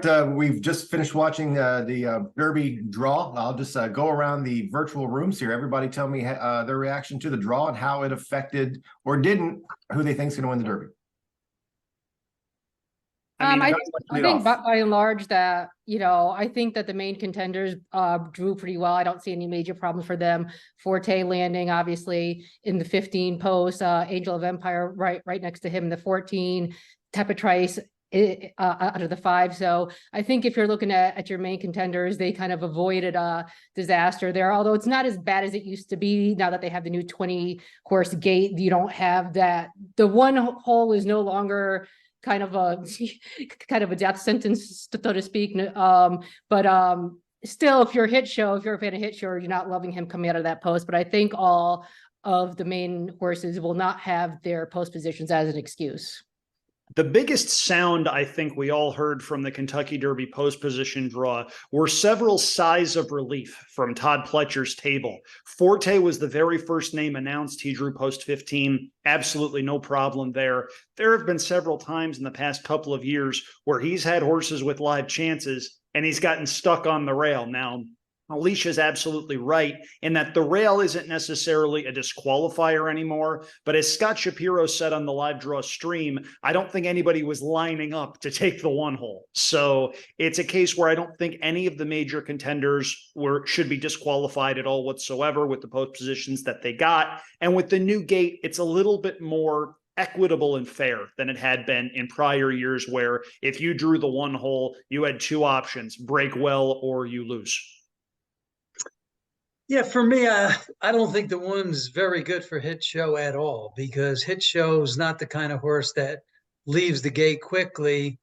right, we've just finished watching the Derby draw. I'll just go around the virtual rooms here. Everybody tell me their reaction to the draw and how it affected or didn't who they think is going to win the Derby. I think by and large that, I think that the main contenders drew pretty well. I don't see any major problems for them. Forte landing, obviously, in the 15 post, Angel of Empire right next to him in the 14, Tepetrice out of the 5. So I think if you're looking at your main contenders, they kind of avoided a disaster there, although it's not as bad as it used to be. Now that they have the new 20 horse gate, you don't have that. The one hole is no longer kind of a death sentence, so to speak. But still, if you're a fan of Hit Show, you're not loving him coming out of that post. But I think all of the main horses will not have their post positions as an excuse. The biggest sound I think we all heard from the Kentucky Derby post position draw were several sighs of relief from Todd Pletcher's table. Forte was the very first name announced. He drew post 15. Absolutely no problem there. There have been several times in the past couple of years where he's had horses with live chances and he's gotten stuck on the rail. Now, Alicia's absolutely right in that the rail isn't necessarily a disqualifier anymore. But as Scott Shapiro said on the live draw stream, I don't think anybody was lining up to take the one hole. So it's a case where I don't think any of the major contenders should be disqualified at all whatsoever with the post positions that they got. And with the new gate, it's a little bit more equitable and fair than it had been in prior years, where if you drew the one hole, you had two options: break well or you lose. Yeah, for me, I don't think the one's very good for Hit Show at all, because Hit Show is not the kind of horse that leaves the gate quickly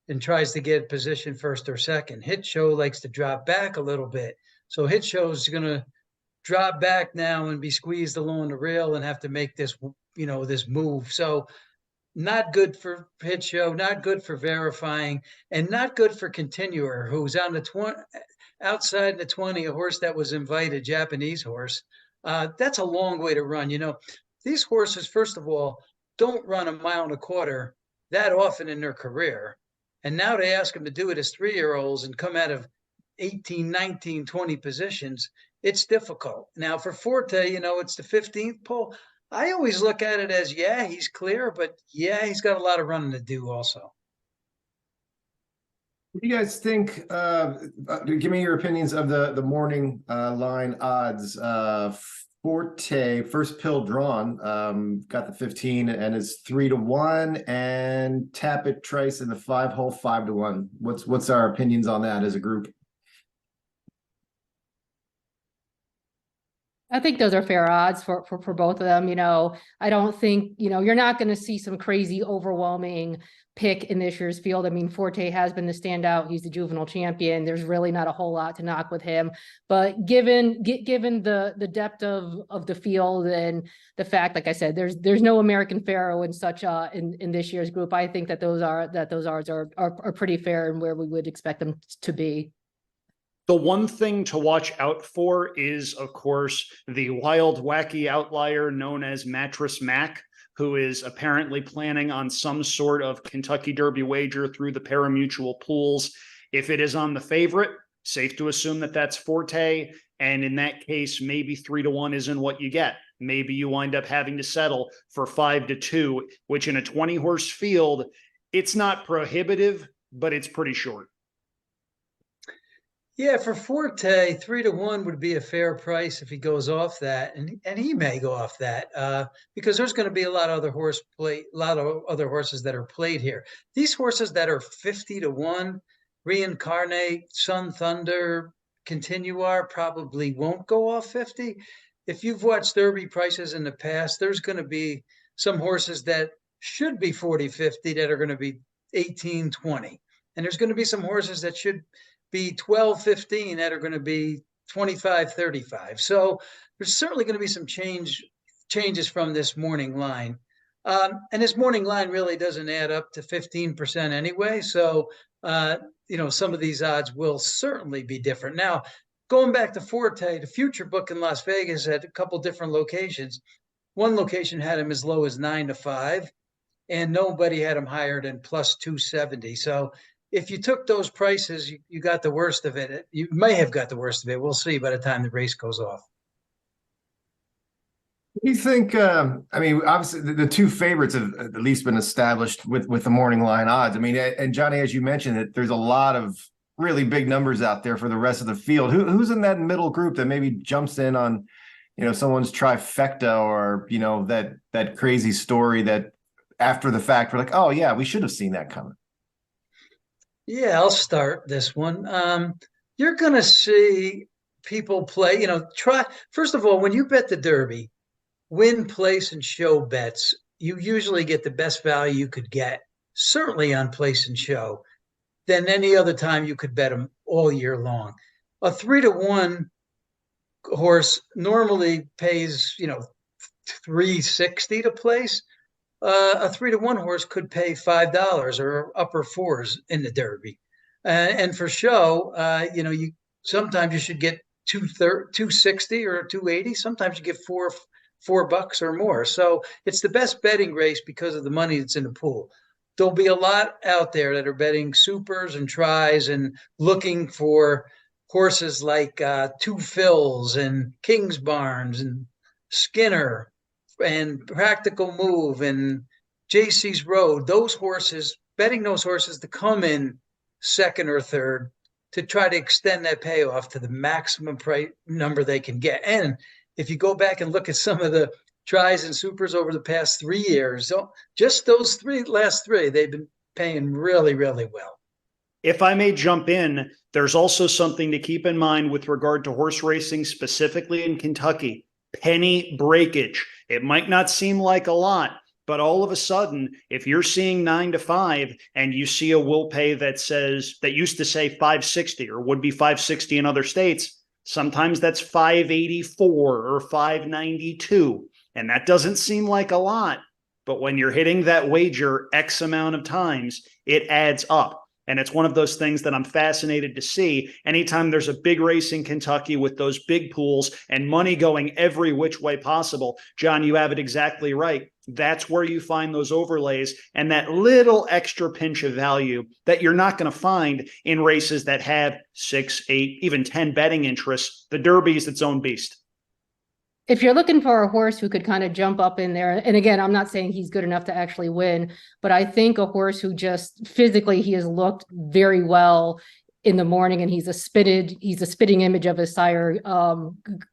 and tries to get position first or second. Hit Show likes to drop back a little bit. So Hit Show is going to drop back now and be squeezed along the rail and have to make this, this move. So not good for Hit Show, not good for Verifying, and not good for Continuer, who's on the outside the 20, a horse that was invited, Japanese horse. That's a long way to run. These horses, first of all, don't run 1.25 miles that often in their career. And now they ask them to do it as 3-year-olds and come out of 18, 19, 20 positions. It's difficult. Now for Forte, it's the 15th pole. I always look at it as, yeah, he's clear, but yeah, he's got a lot of running to do also. What do you guys think? Give me your opinions of the morning line odds. Forte, first pill drawn, got the 15 and is 3-1, and Tepetrice in the 5 hole 5-1. What's our opinions on that as a group? I think those are fair odds for both of them. I don't think, you're not going to see some crazy overwhelming pick in this year's field. I mean, Forte has been the standout. He's the juvenile champion. There's really not a whole lot to knock with him. But given the depth of the field and the fact, like I said, there's no American Pharoah and such in this year's group, I think that those odds are pretty fair and where we would expect them to be. The one thing to watch out for is, of course, the wild, wacky outlier known as Mattress Mac, who is apparently planning on some sort of Kentucky Derby wager through the pari-mutuel pools. If it is on the favorite, safe to assume that that's Forte. And in that case, maybe 3-1 isn't what you get. Maybe you wind up having to settle for 5-2, which in a 20-horse field, it's not prohibitive, but it's pretty short. Yeah, for Forte, 3-1 would be a fair price if he goes off that, and he may go off that because there's going to be a lot of other horses that are played here. These horses that are 50-1, Reincarnate, Sun Thunder, Continuar, probably won't go off 50. If you've watched Derby prices in the past, there's going to be some horses that should be 40-50 that are going to be 18-20, and there's going to be some horses that should be 12-15 that are going to be 25-35. So there's certainly going to be some changes from this morning line. And this morning line really doesn't add up to 15% anyway. So, some of these odds will certainly be different. Now, going back to Forte, the future book in Las Vegas had a couple different locations. One location had him as low as 9-5, and nobody had him higher than plus 270. So if you took those prices, you got the worst of it. You may have got the worst of it. We'll see by the time the race goes off. You think, I mean, obviously the two favorites have at least been established with the morning line odds. I mean, and Johnny, as you mentioned, that there's a lot of really big numbers out there for the rest of the field. Who's in that middle group that maybe jumps in on, someone's trifecta, or, that crazy story that after the fact, we're like, oh yeah, we should have seen that coming. Yeah, I'll start this one. You're going to see people play, first of all, when you bet the Derby, win, place, and show bets, you usually get the best value you could get, certainly on place and show, than any other time you could bet them all year long. A 3-1 horse normally pays, $3.60 to place. A 3-1 horse could pay $5 or upper fours in the Derby. And for show, you sometimes you should get $2.60 or $2.80. Sometimes you get $4 or more. So it's the best betting race because of the money that's in the pool. There'll be a lot out there that are betting supers and tries and looking for horses like Two Phils and Kingsbarns and Skinner and Practical Move and JC's Road. Those horses, betting those horses to come in second or third to try to extend that payoff to the maximum price number they can get. And if you go back and look at some of the tries and supers over the past 3 years, just those last three, they've been paying really, really well. If I may jump in, there's also something to keep in mind with regard to horse racing, specifically in Kentucky: penny breakage. It might not seem like a lot, but all of a sudden, if you're seeing 9 to 5 and you see a will pay that used to say 560 or would be 560 in other states, sometimes that's 584 or 592. And that doesn't seem like a lot, but when you're hitting that wager X amount of times, it adds up. And it's one of those things that I'm fascinated to see. Anytime there's a big race in Kentucky with those big pools and money going every which way possible, John, you have it exactly right. That's where you find those overlays and that little extra pinch of value that you're not going to find in races that have 6, 8, even 10 betting interests. The Derby is its own beast. If you're looking for a horse who could kind of jump up in there, and again, I'm not saying he's good enough to actually win, but I think a horse who just physically, he has looked very well in the morning, and he's a spitting image of his sire,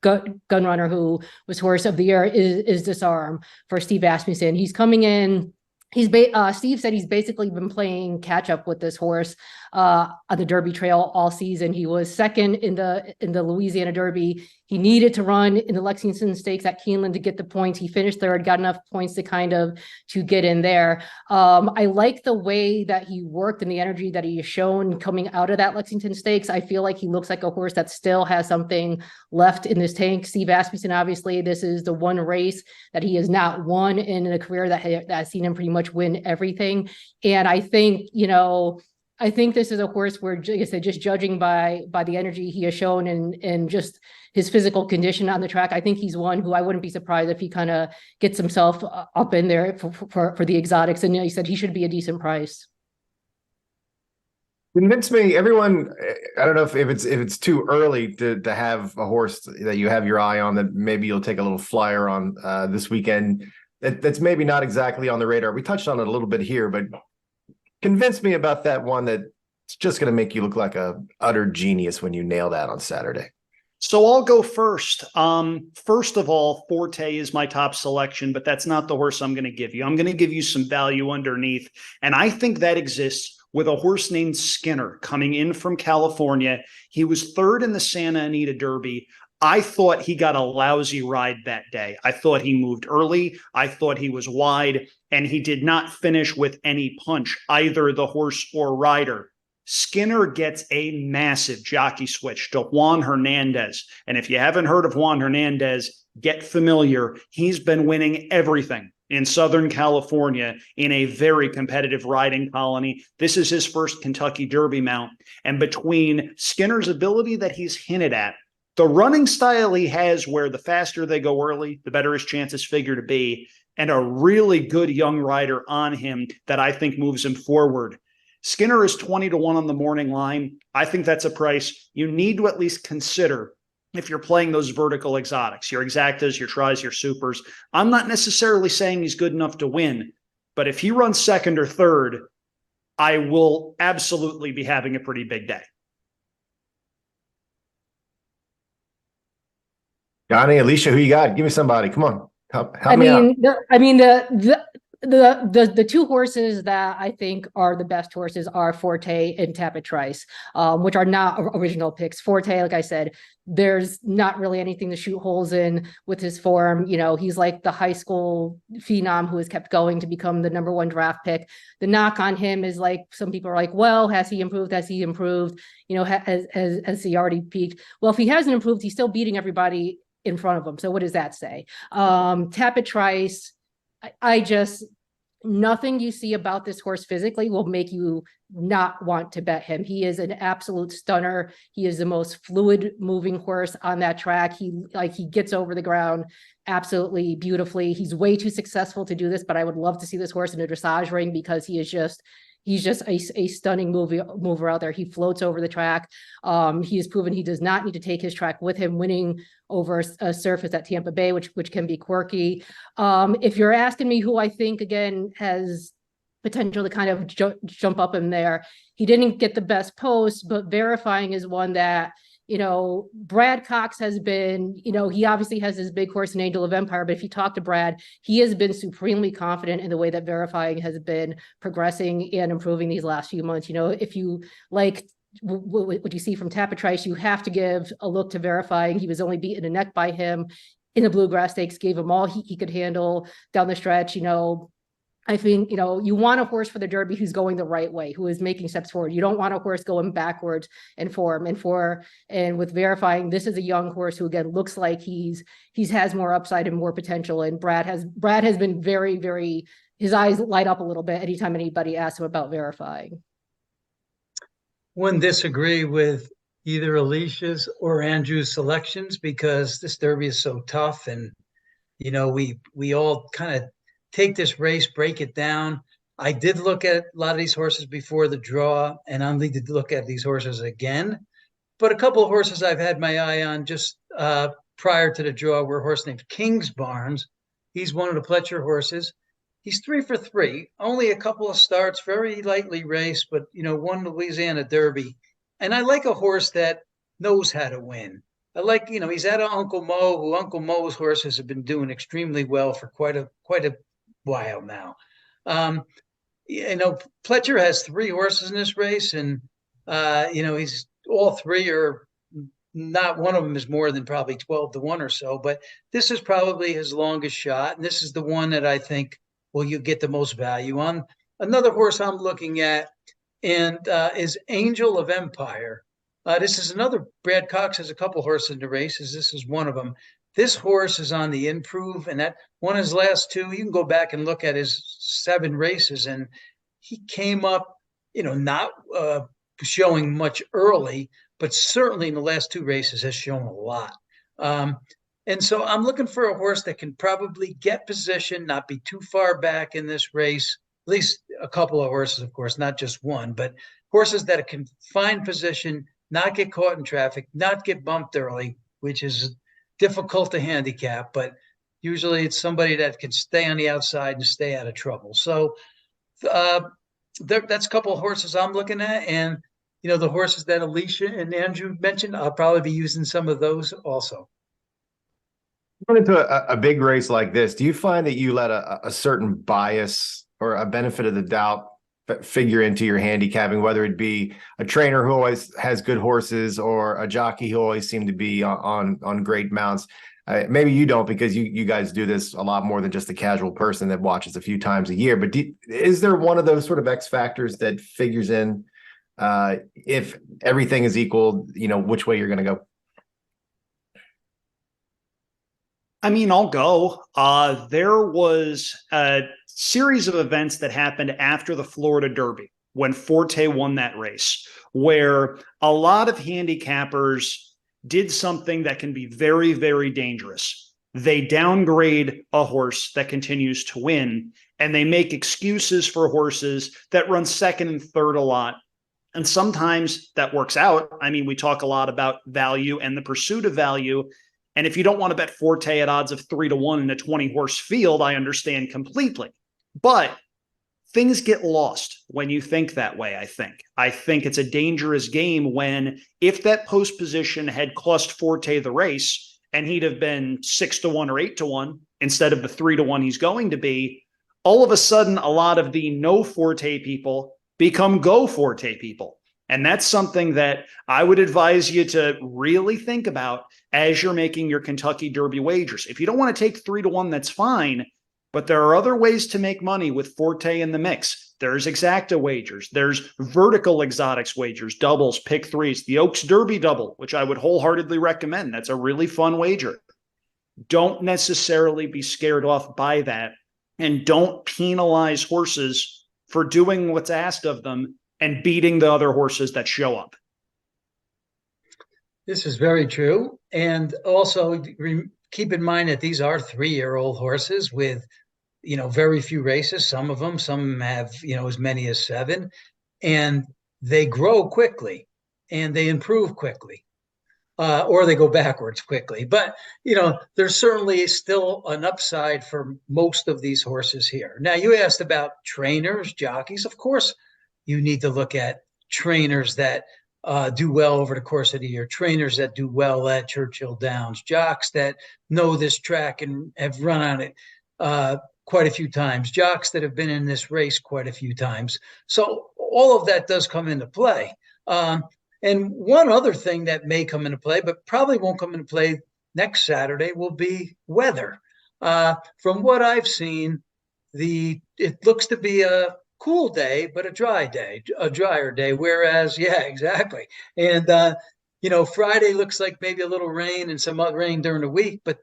Gunrunner, who was horse of the year, is Disarm for Steve Asmussen. He's coming in. Steve said he's basically been playing catch up with this horse on the Derby Trail all season. He was second in the Louisiana Derby. He needed to run in the Lexington Stakes at Keeneland to get the points. He finished third, got enough points to to get in there. I like the way that he worked and the energy that he has shown coming out of that Lexington Stakes. I feel like he looks like a horse that still has something left in this tank. Steve Asmussen, obviously, this is the one race that he has not won in a career that has seen him pretty much win everything. And I think, I think this is a horse where, like I said, just judging by the energy he has shown and just his physical condition on the track, I think he's one who I wouldn't be surprised if he kind of gets himself up in there for the exotics. And he said he should be a decent price. Convince me, everyone. I don't know if it's too early to have a horse that you have your eye on that maybe you'll take a little flyer on this weekend. That's maybe not exactly on the radar. We touched on it a little bit here, but convince me about that one that's just going to make you look like a utter genius when you nail that on Saturday. So I'll go first. First of all, Forte is my top selection, but that's not the horse I'm going to give you. I'm going to give you some value underneath. And I think that exists with a horse named Skinner coming in from California. He was third in the Santa Anita Derby. I thought he got a lousy ride that day. I thought he moved early. I thought he was wide, and he did not finish with any punch, either the horse or rider. Skinner gets a massive jockey switch to Juan Hernandez. And if you haven't heard of Juan Hernandez, get familiar. He's been winning everything in Southern California in a very competitive riding colony. This is his first Kentucky Derby mount. And between Skinner's ability that he's hinted at, the running style he has where the faster they go early, the better his chances figure to be, and a really good young rider on him that I think moves him forward, Skinner is 20-1 on the morning line. I think that's a price you need to at least consider if you're playing those vertical exotics, your exactas, your tries, your supers. I'm not necessarily saying he's good enough to win, but if he runs second or third, I will absolutely be having a pretty big day. Johnny, Alicia, who you got? Give me somebody. Come on. Help me out. The two horses that I think are the best horses are Forte and Tapit Trice, which are not original picks. Forte, like I said, there's not really anything to shoot holes in with his form. You know, he's like the high school phenom who has kept going to become the #1 draft pick. The knock on him is like, some people are like, well, has he improved? Has he improved? You know, has he already peaked? Well, if he hasn't improved, he's still beating everybody in front of him. So what does that say? Tapit Trice, I just, nothing you see about this horse physically will make you not want to bet him. He is an absolute stunner. He is the most fluid moving horse on that track. He gets over the ground absolutely beautifully. He's way too successful to do this, but I would love to see this horse in a dressage ring because he's just a stunning mover out there. He floats over the track. He has proven he does not need to take his track with him, winning over a surface at Tampa Bay, which can be quirky. If you're asking me who I think, again, has potential to kind of jump up in there, he didn't get the best post, but Verifying is one that, you know, Brad Cox has been, you know, he obviously has his big horse in Angel of Empire, but if you talk to Brad, he has been supremely confident in the way that Verifying has been progressing and improving these last few months. You know, if you like what you see from Tapit Trice, you have to give a look to Verifying. He was only beaten a neck by him in the Bluegrass Stakes, gave him all he could handle down the stretch. You know, I think, you know, you want a horse for the Derby who's going the right way, who is making steps forward. You don't want a horse going backwards in form. And with Verifying, this is a young horse who, again, looks like he's has more upside and more potential. And Brad has been very, very, his eyes light up a little bit anytime anybody asks him about Verifying. Wouldn't disagree with either Alicia's or Andrew's selections because this Derby is so tough. And, you know, we all kind of take this race, break it down. I did look at a lot of these horses before the draw, and I'm need to look at these horses again. But a couple of horses I've had my eye on just prior to the draw were a horse named Kingsbarns. He's one of the Pletcher horses. He's 3 for 3, only a couple of starts, very lightly raced, but, you know, won the Louisiana Derby. And I like a horse that knows how to win. I like, you know, he's out of Uncle Mo, who Uncle Mo's horses have been doing extremely well for quite a while now. You know, Pletcher has 3 horses in this race, and you know, he's all 3 are not one of them is more than probably 12-1 or so, but this is probably his longest shot, and this is the one that I think you get the most value on. Another horse I'm looking at and is Angel of Empire. This is another, Brad Cox has a couple horses in the races. This is one of them. This horse is on the improve, and that won his last 2. You can go back and look at his 7 races, and he came up, you know, not showing much early, but certainly in the last 2 races has shown a lot. And so I'm looking for a horse that can probably get position, not be too far back in this race, at least a couple of horses, of course, not just one, but horses that can find position, not get caught in traffic, not get bumped early, which is difficult to handicap, but usually it's somebody that can stay on the outside and stay out of trouble. So that's a couple of horses I'm looking at. And, you know, the horses that Alicia and Andrew mentioned, I'll probably be using some of those also. Going into a big race like this, do you find that you let a certain bias or a benefit of the doubt figure into your handicapping, whether it be a trainer who always has good horses or a jockey who always seem to be on great mounts? Maybe you don't, because you guys do this a lot more than just a casual person that watches a few times a year. But is there one of those sort of X factors that figures in if everything is equal, you know, which way you're going to go? I mean, I'll go. There was a series of events that happened after the Florida Derby when Forte won that race, where a lot of handicappers did something that can be very, very dangerous. they downgrade a horse that continues to win, and they make excuses for horses that run second and third a lot. And sometimes that works out. I mean, we talk a lot about value and the pursuit of value. And if you don't want to bet Forte at odds of 3-1 in a 20-horse field, I understand completely. But things get lost when you think that way, I think it's a dangerous game when, if that post position had cost Forte the race and he'd have been 6-1 or 8-1 instead of the 3-1 he's going to be, all of a sudden, a lot of the no Forte people become go Forte people. And that's something that I would advise you to really think about as you're making your Kentucky Derby wagers. If you don't want to take 3-1, that's fine. But there are other ways to make money with Forte in the mix. There's exacta wagers. There's vertical exotics wagers, doubles, pick threes, the Oaks Derby double, which I would wholeheartedly recommend. That's a really fun wager. Don't necessarily be scared off by that. And don't penalize horses for doing what's asked of them and beating the other horses that show up. This is very true. And also keep in mind that these are 3-year-old horses with, very few races. Some have, as many as 7, and they grow quickly and they improve quickly, or they go backwards quickly. But, there's certainly still an upside for most of these horses here. Now, you asked about trainers, jockeys. Of course, you need to look at trainers that do well over the course of the year, trainers that do well at Churchill Downs, jocks that know this track and have run on it quite a few times, jocks that have been in this race quite a few times. So all of that does come into play. And one other thing that may come into play, but probably won't come into play next Saturday, will be weather. From what I've seen, it looks to be a cool day, but a drier day. Whereas, yeah, exactly. And, Friday looks like maybe a little rain and some rain during the week. But,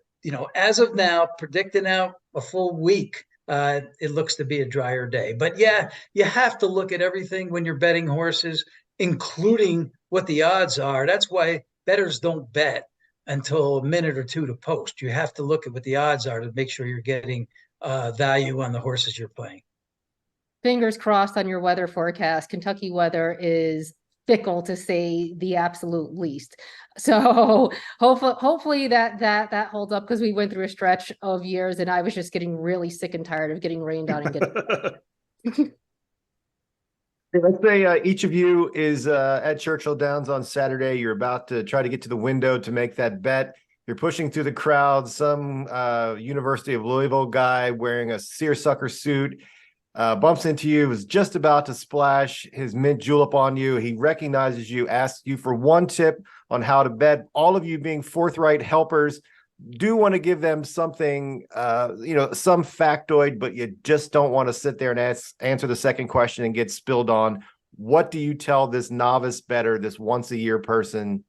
as of now, predicting out a full week, it looks to be a drier day. But yeah, you have to look at everything when you're betting horses, including what the odds are. That's why bettors don't bet until a minute or two to post. You have to look at what the odds are to make sure you're getting value on the horses you're playing. Fingers crossed on your weather forecast. Kentucky weather is fickle, to say the absolute least. So hopefully that holds up, because we went through a stretch of years and I was just getting really sick and tired of getting rained on and getting. Let's say each of you is at Churchill Downs on Saturday. You're about to try to get to the window to make that bet. You're pushing through the crowd. Some University of Louisville guy wearing a seersucker suit bumps into you, is just about to splash his mint julep on you. He recognizes you, asks you for one tip on how to bet. All of you, being forthright helpers, do want to give them something, some factoid, but you just don't want to sit there and answer the second question and get spilled on. What do you tell this novice bettor, this once-a-year person,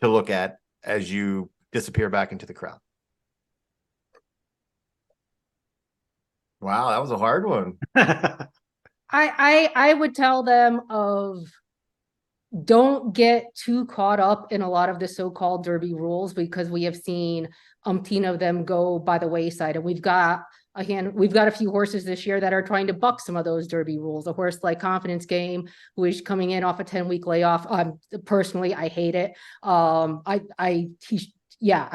to look at as you disappear back into the crowd? Wow, that was a hard one. I would tell them don't get too caught up in a lot of the so-called Derby rules, because we have seen umpteen of them go by the wayside. And we've got a few horses this year that are trying to buck some of those Derby rules. A horse like Confidence Game, who is coming in off a 10-week layoff. Personally, I hate it. I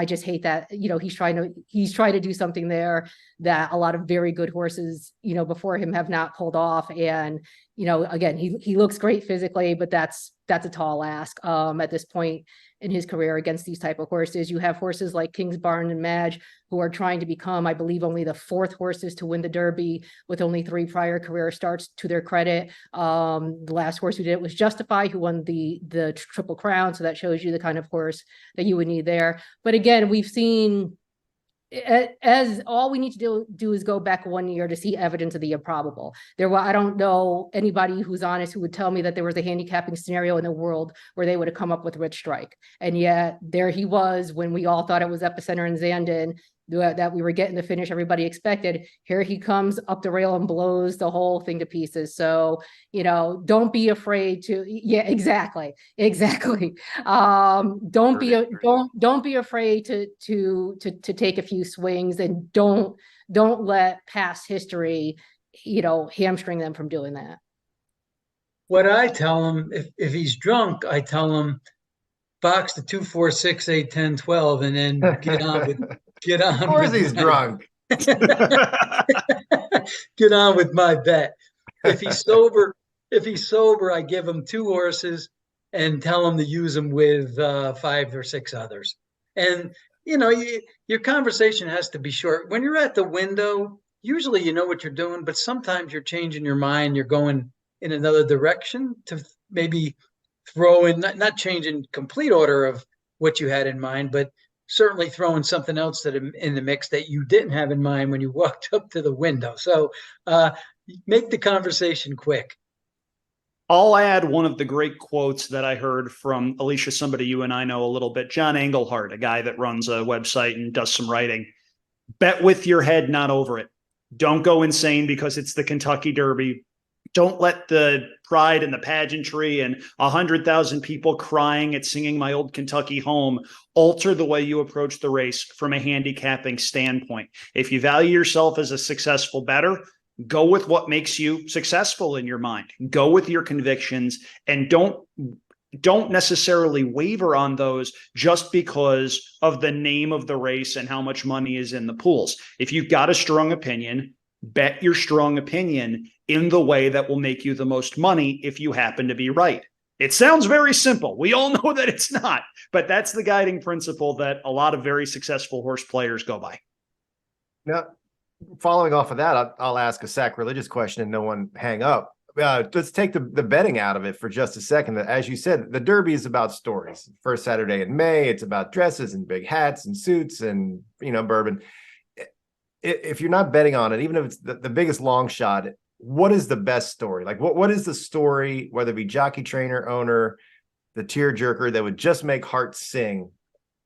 just hate that, he's trying to do something there that a lot of very good horses, before him have not pulled off. And, again, he looks great physically, but that's a tall ask at this point in his career against these type of horses. You have horses like Kingsbarn and Madge, who are trying to become, I believe, only the 4th horses to win the Derby, with only 3 prior career starts to their credit. The last horse who did it was Justify, who won the Triple Crown. So that shows you the kind of horse that you would need there. But again, we've seen, as all we need to do is go back 1 year to see evidence of the improbable. I don't know anybody who's honest who would tell me that there was a handicapping scenario in the world where they would have come up with Rich Strike. And yet there he was when we all thought it was Epicenter and Zandon. that we were getting the finish everybody expected. Here he comes up the rail and blows the whole thing to pieces. So, don't be afraid to, yeah, exactly. Don't be afraid to take a few swings, and don't let past history, hamstring them from doing that. What I tell him, if he's drunk, I tell him box the 2, 4, 6, 8, 10, 12, and then get on with Of course he's drunk. Get on with my bet. If he's sober, I give him 2 horses and tell him to use them with 5 or 6 others. And your conversation has to be short. When you're at the window, usually you know what you're doing, but sometimes you're changing your mind. You're going in another direction to maybe throw in, not changing complete order of what you had in mind, but certainly throwing something else that in the mix that you didn't have in mind when you walked up to the window. So make the conversation quick. I'll add one of the great quotes that I heard from Alicia, somebody you and I know a little bit, John Englehart, a guy that runs a website and does some writing. Bet with your head, not over it. Don't go insane because it's the Kentucky Derby. Don't let the pride and the pageantry and 100,000 people crying at Singing My Old Kentucky Home alter the way you approach the race from a handicapping standpoint. If you value yourself as a successful bettor, go with what makes you successful in your mind. Go with your convictions, and don't necessarily waver on those just because of the name of the race and how much money is in the pools. If you've got a strong opinion, bet your strong opinion in the way that will make you the most money if you happen to be right. It sounds very simple. We all know that it's not, but that's the guiding principle that a lot of very successful horse players go by. Now, following off of that, I'll ask a sacrilegious question and no one hang up. Let's take the betting out of it for just a second. As you said, the Derby is about stories. First Saturday in May, it's about dresses and big hats and suits and, bourbon. If you're not betting on it, even if it's the biggest long shot, what is the best story? Like what is the story, whether it be jockey, trainer, owner, the tearjerker, that would just make hearts sing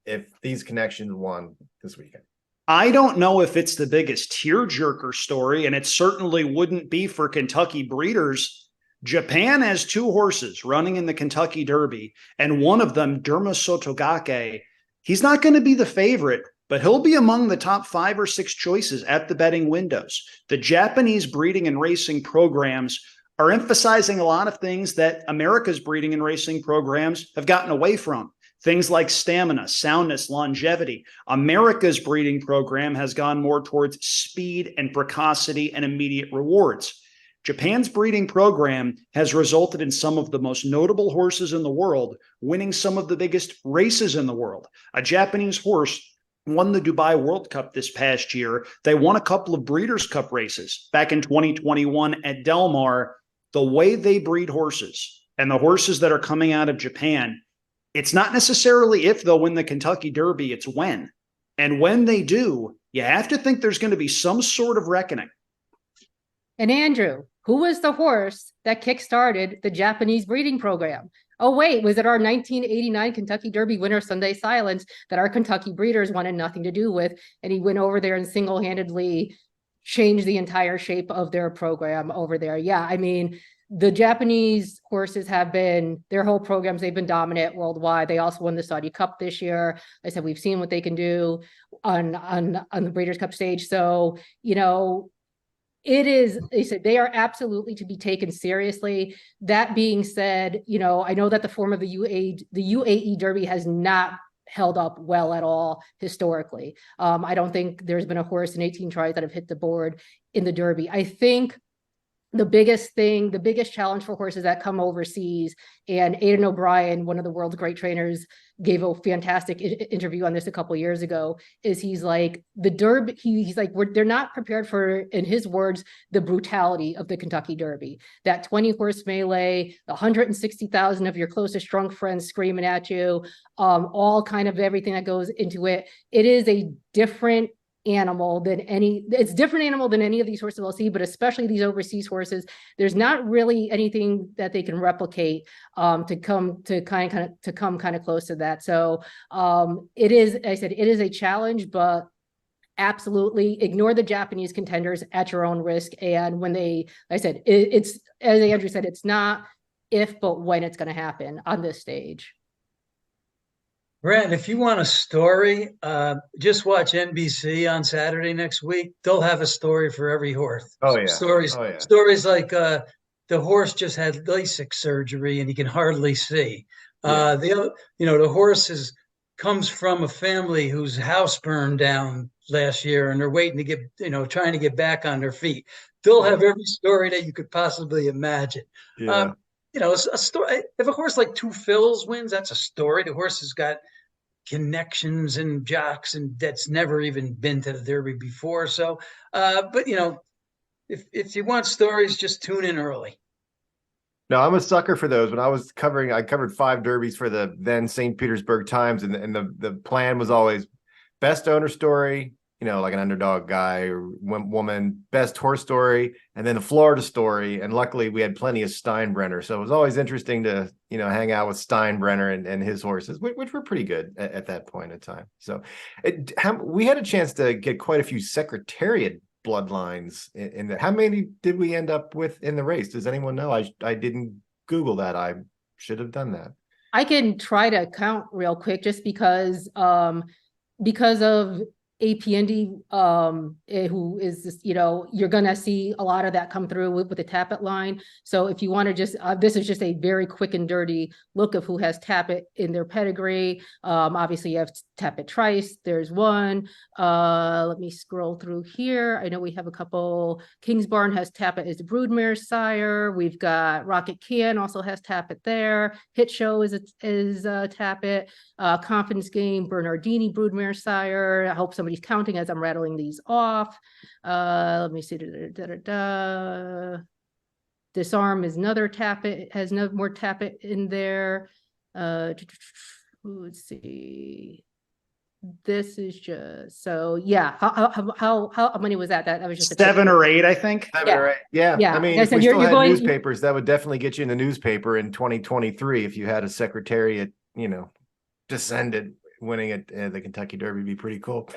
if these connections won this weekend? I don't know if it's the biggest tearjerker story, and it certainly wouldn't be for Kentucky breeders. Japan has 2 horses running in the Kentucky Derby, and one of them, Derma Sotogake, he's not going to be the favorite, but he'll be among the top 5 or 6 choices at the betting windows. The Japanese breeding and racing programs are emphasizing a lot of things that America's breeding and racing programs have gotten away from. Things like stamina, soundness, longevity. America's breeding program has gone more towards speed and precocity and immediate rewards. Japan's breeding program has resulted in some of the most notable horses in the world winning some of the biggest races in the world. A Japanese horse won the Dubai World Cup this past year. They won a couple of Breeders' Cup races back in 2021 at Del Mar. The way they breed horses and the horses that are coming out of Japan, it's not necessarily if they'll win the Kentucky Derby, it's when. And when they do, you have to think there's going to be some sort of reckoning. And Andrew, who was the horse that kickstarted the Japanese breeding program? Oh, wait, was it our 1989 Kentucky Derby winner, Sunday Silence, that our Kentucky breeders wanted nothing to do with? And he went over there and single-handedly changed the entire shape of their program over there. Yeah, I mean, the Japanese horses have been, their whole programs, they've been dominant worldwide. They also won the Saudi Cup this year. I said, we've seen what they can do on the Breeders' Cup stage. So, it is, they said they are absolutely to be taken seriously. That being said, I know that the form of the UAE Derby has not held up well at all historically. I don't think there's been a horse in 18 tries that have hit the board in the Derby. I think the biggest challenge for horses that come overseas, and Aidan O'Brien, one of the world's great trainers, gave a fantastic interview on this a couple of years ago, is he's like, the Derby, he's like, they're not prepared for, in his words, the brutality of the Kentucky Derby. That 20 horse melee, 160,000 of your closest drunk friends screaming at you, all kind of everything that goes into it. It is a different animal than any of these horses we'll see, but especially these overseas horses. There's not really anything that they can replicate to come kind of close to that. So it is a challenge, but absolutely ignore the Japanese contenders at your own risk. And when like I said, it's, as Andrew said, it's not if, but when it's going to happen on this stage. Brent, if you want a story, just watch NBC on Saturday next week. They'll have a story for every horse. Oh, yeah. Stories, Oh, yeah. stories like the horse just had LASIK surgery and he can hardly see. Yeah. The horse comes from a family whose house burned down last year and they're waiting to get, trying to get back on their feet. They'll have every story that you could possibly imagine. Yeah. A story. If a horse like Two Phils wins, that's a story. The horse has got connections and jocks, and that's never even been to the Derby before. So, but if you want stories, just tune in early. No, I'm a sucker for those. When I covered 5 derbies for the then St. Petersburg Times, and the plan was always best owner story, like an underdog guy or woman, best horse story, and then a Florida story. And luckily we had plenty of Steinbrenner. So it was always interesting to, hang out with Steinbrenner and his horses, which were pretty good at that point in time. So we had a chance to get quite a few Secretariat bloodlines in that. How many did we end up with in the race? Does anyone know? I didn't Google that. I should have done that. I can try to count real quick just because of APND, who is this, you're gonna see a lot of that come through with the Tappet line. So if you want to just, this is just a very quick and dirty look of who has Tappet in their pedigree. Obviously you have Tappet Trice, there's one. Let me scroll through here. I know we have a couple. Kingsbarn has Tappet as the broodmare sire. We've got Rocket Can also has Tappet there. Hit Show is Tappet. Confidence Game, Bernardini broodmare sire. I hope somebody's counting as I'm rattling these off. Let me see. Disarm is another Tappet. It has no more Tappet in there. Let's see. This is just how many was that? That was just 7 or 8, I think. 7 or 8. Yeah. Yeah. I mean, I if said we you're still had going- newspapers, that would definitely get you in the newspaper in 2023 if you had a Secretariat, descendant winning at the Kentucky Derby. Be pretty cool.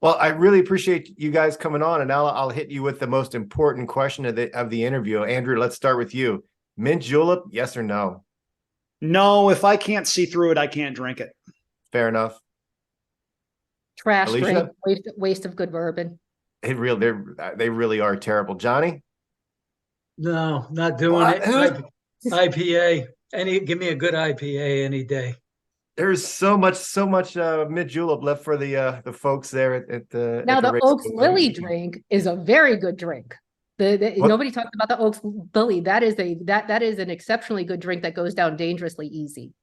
Well, I really appreciate you guys coming on, and now I'll hit you with the most important question of the interview. Andrew, let's start with you. Mint julep, yes or no? No, if I can't see through it, I can't drink it. Fair enough. Trash Alicia? drink, waste of good bourbon. They really are terrible. Johnny? No, not doing it. IPA. Give me a good IPA any day. There's so much mint julep left for the folks there at the. Now at the the race. Oaks Lily drink is a very good drink. Nobody talked about the Oaks Lily. That is an exceptionally good drink that goes down dangerously easy.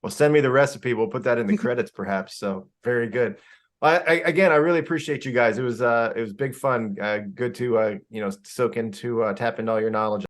Well, send me the recipe. We'll put that in the credits, perhaps. So very good. Again, I really appreciate you guys. It was big fun. Good to soak into tap into all your knowledge.